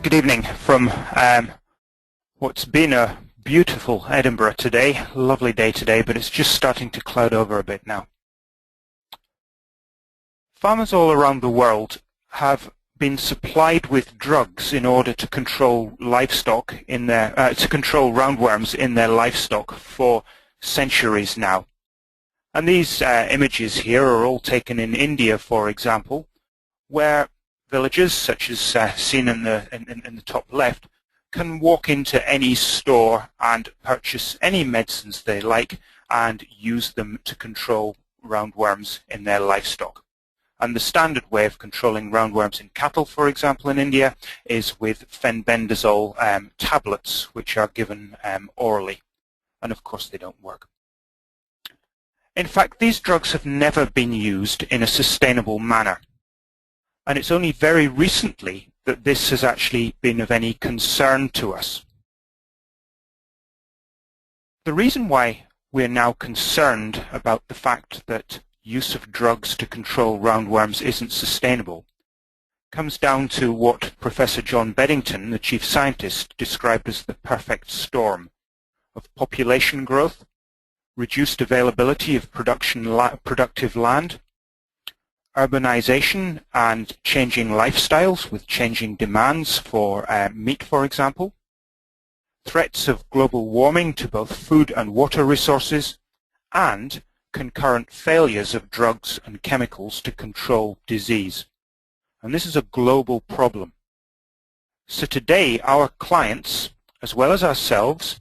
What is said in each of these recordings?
Good evening from what's been a beautiful Edinburgh today. Lovely day today, but it's just starting to cloud over a bit now. Farmers all around the world have been supplied with drugs in order to control livestock in their to control roundworms in their livestock for centuries now. And these images here are all taken in India, for example, where villages, such as seen in the top left, can walk into any store and purchase any medicines they like and use them to control roundworms in their livestock. And the standard way of controlling roundworms in cattle, for example, in India, is with fenbendazole tablets, which are given orally. And of course, they don't work. In fact, these drugs have never been used in a sustainable manner. And it's only very recently that this has actually been of any concern to us. The reason why we're now concerned about the fact that use of drugs to control roundworms isn't sustainable comes down to what Professor John Beddington, the chief scientist, described as the perfect storm of population growth, reduced availability of productive land, urbanization and changing lifestyles with changing demands for meat, for example, threats of global warming to both food and water resources, and concurrent failures of drugs and chemicals to control disease. And this is a global problem. So today, our clients, as well as ourselves,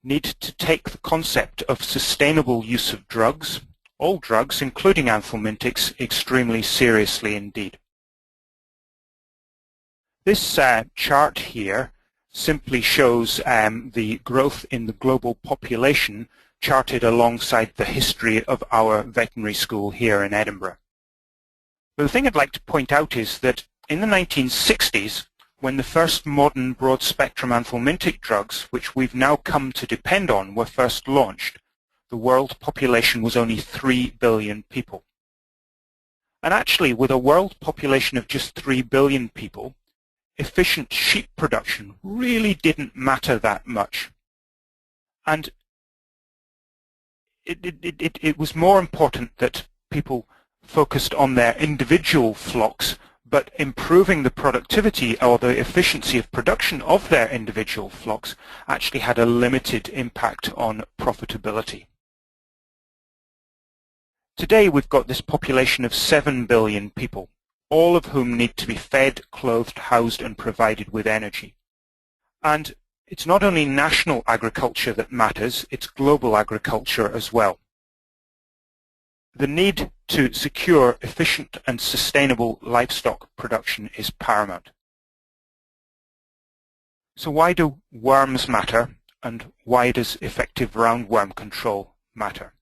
need to take the concept of sustainable use of drugs, all drugs, including anthelmintics, extremely seriously indeed. This chart here simply shows the growth in the global population charted alongside the history of our veterinary school here in Edinburgh. But the thing I'd like to point out is that in the 1960s, when the first modern broad-spectrum anthelmintic drugs, which we've now come to depend on, were first launched, the world population was only 3 billion people. And actually, with a world population of just 3 billion people, efficient sheep production really didn't matter that much. And it was more important that people focused on their individual flocks, but improving the productivity or the efficiency of production of their individual flocks actually had a limited impact on profitability. Today we've got this population of 7 billion people, all of whom need to be fed, clothed, housed and provided with energy. And it's not only national agriculture that matters, it's global agriculture as well. The need to secure efficient and sustainable livestock production is paramount. So why do worms matter, and why does effective roundworm control matter?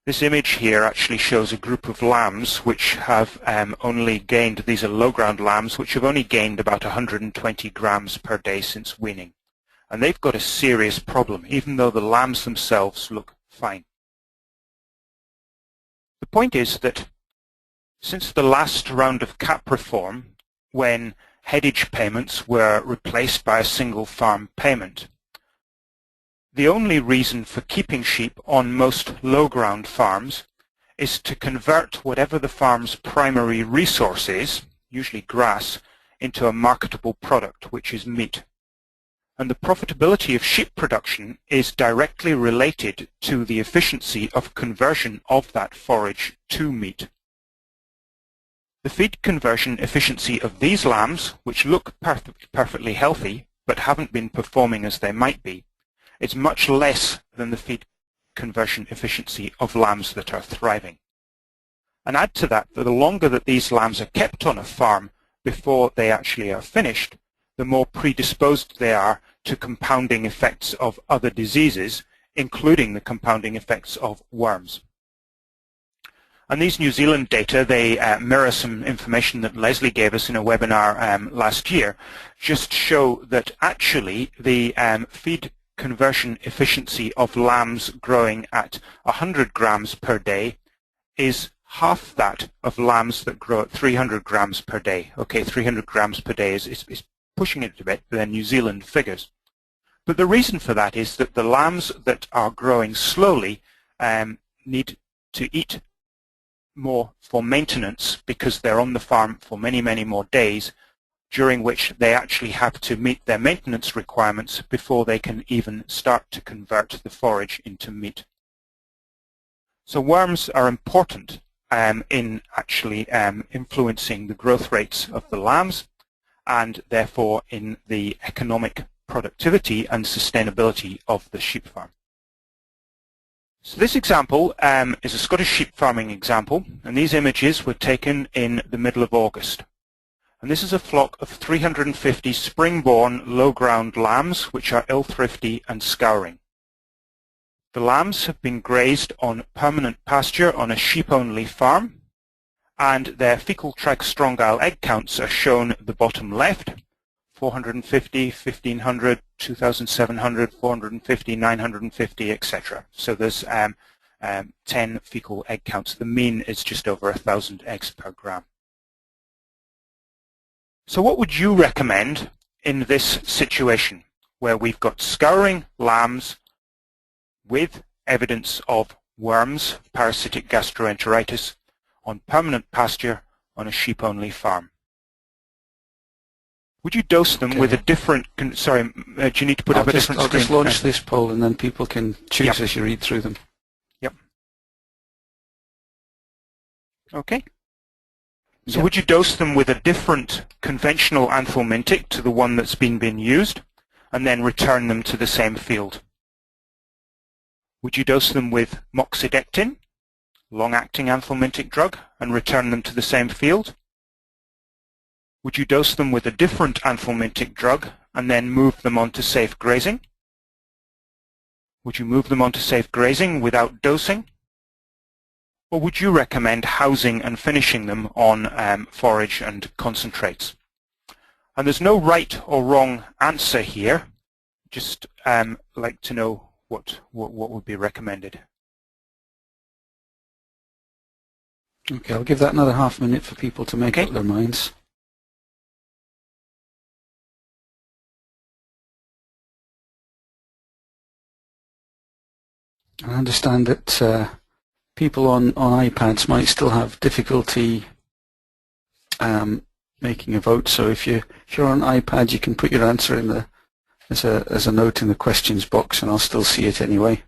This image here actually shows a group of lambs which have only gained, these are low-ground lambs, which have only gained about 120 grams per day since weaning. And they've got a serious problem, even though the lambs themselves look fine. The point is that since the last round of cap reform, when headage payments were replaced by a single farm payment, the only reason for keeping sheep on most low-ground farms is to convert whatever the farm's primary resource is, usually grass, into a marketable product, which is meat. And the profitability of sheep production is directly related to the efficiency of conversion of that forage to meat. The feed conversion efficiency of these lambs, which look perfectly healthy but haven't been performing as they might be, is much less than the feed conversion efficiency of lambs that are thriving. And add to that, the longer that these lambs are kept on a farm before they actually are finished, the more predisposed they are to compounding effects of other diseases, including the compounding effects of worms. And these New Zealand data, they mirror some information that Leslie gave us in a webinar last year, just show that actually the feed conversion efficiency of lambs growing at 100 grams per day is half that of lambs that grow at 300 grams per day. Okay, 300 grams per day is pushing it a bit than New Zealand figures. But the reason for that is that the lambs that are growing slowly need to eat more for maintenance because they're on the farm for many, many more days, during which they actually have to meet their maintenance requirements before they can even start to convert the forage into meat. So worms are important in actually influencing the growth rates of the lambs and therefore in the economic productivity and sustainability of the sheep farm. So this example is a Scottish sheep farming example, and these images were taken in the middle of August. And this is a flock of 350 spring-born low-ground lambs which are ill-thrifty and scouring. The lambs have been grazed on permanent pasture on a sheep-only farm, and their fecal trichostrongyl egg counts are shown at the bottom left: 450, 1500, 2700, 450, 950, etc. So there's 10 fecal egg counts. The mean is just over 1,000 eggs per gram. So what would you recommend in this situation where we've got scouring lambs with evidence of worms, parasitic gastroenteritis, on permanent pasture on a sheep-only farm? Would you dose them with a different, sorry, do you need to put up a different screen? I'll just launch this poll and then people can choose as you read through them. Yep. Okay. So would you dose them with a different conventional anthelmintic to the one that's been used and then return them to the same field? Would you dose them with moxidectin, long-acting anthelmintic drug, and return them to the same field? Would you dose them with a different anthelmintic drug and then move them on to safe grazing? Would you move them on to safe grazing without dosing? Or would you recommend housing and finishing them on forage and concentrates? And there's no right or wrong answer here. Just like to know what would be recommended. Okay, I'll give that another half minute for people to make up their minds. I understand that people on iPads might still have difficulty making a vote. So if you're on iPad, you can put your answer in the as a note in the questions box, and I'll still see it anyway.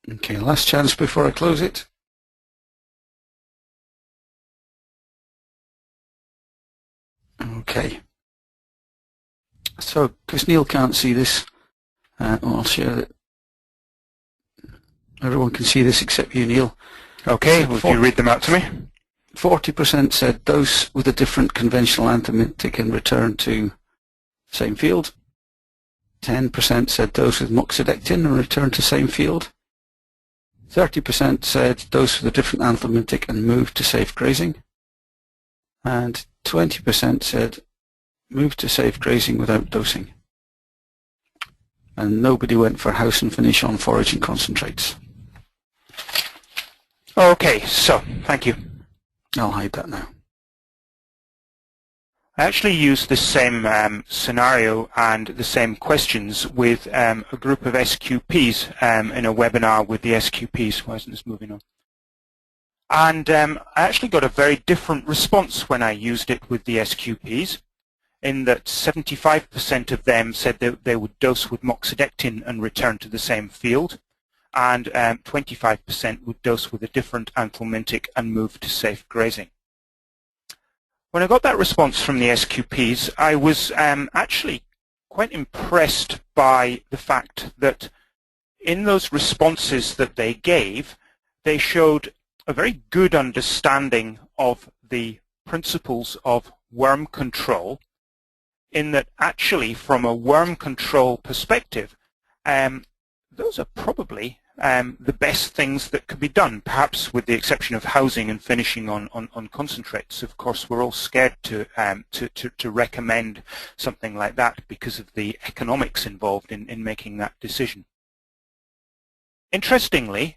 Okay, last chance before I close it. Okay. So, because Neil can't see this, I'll share it. Everyone can see this except you, Neil. Okay, would you read them out to me? 40% said dose with a different conventional anthelmintic and return to same field. 10% said dose with moxidectin and return to same field. 30% said dose with a different anthelmintic and move to safe grazing. And 20% said move to safe grazing without dosing. And nobody went for house and finish on forage and concentrates. Okay, so thank you. I'll hide that now. I actually used the same scenario and the same questions with a group of SQPs in a webinar with the SQPs. Why isn't this moving on? And I actually got a very different response when I used it with the SQPs, in that 75% of them said that they would dose with moxidectin and return to the same field, and 25% would dose with a different anthelmintic and move to safe grazing. When I got that response from the SQPs, I was actually quite impressed by the fact that in those responses that they gave, they showed a very good understanding of the principles of worm control, in that actually from a worm control perspective, those are probably the best things that could be done, perhaps with the exception of housing and finishing on concentrates. Of course, we're all scared to recommend something like that because of the economics involved in making that decision. Interestingly,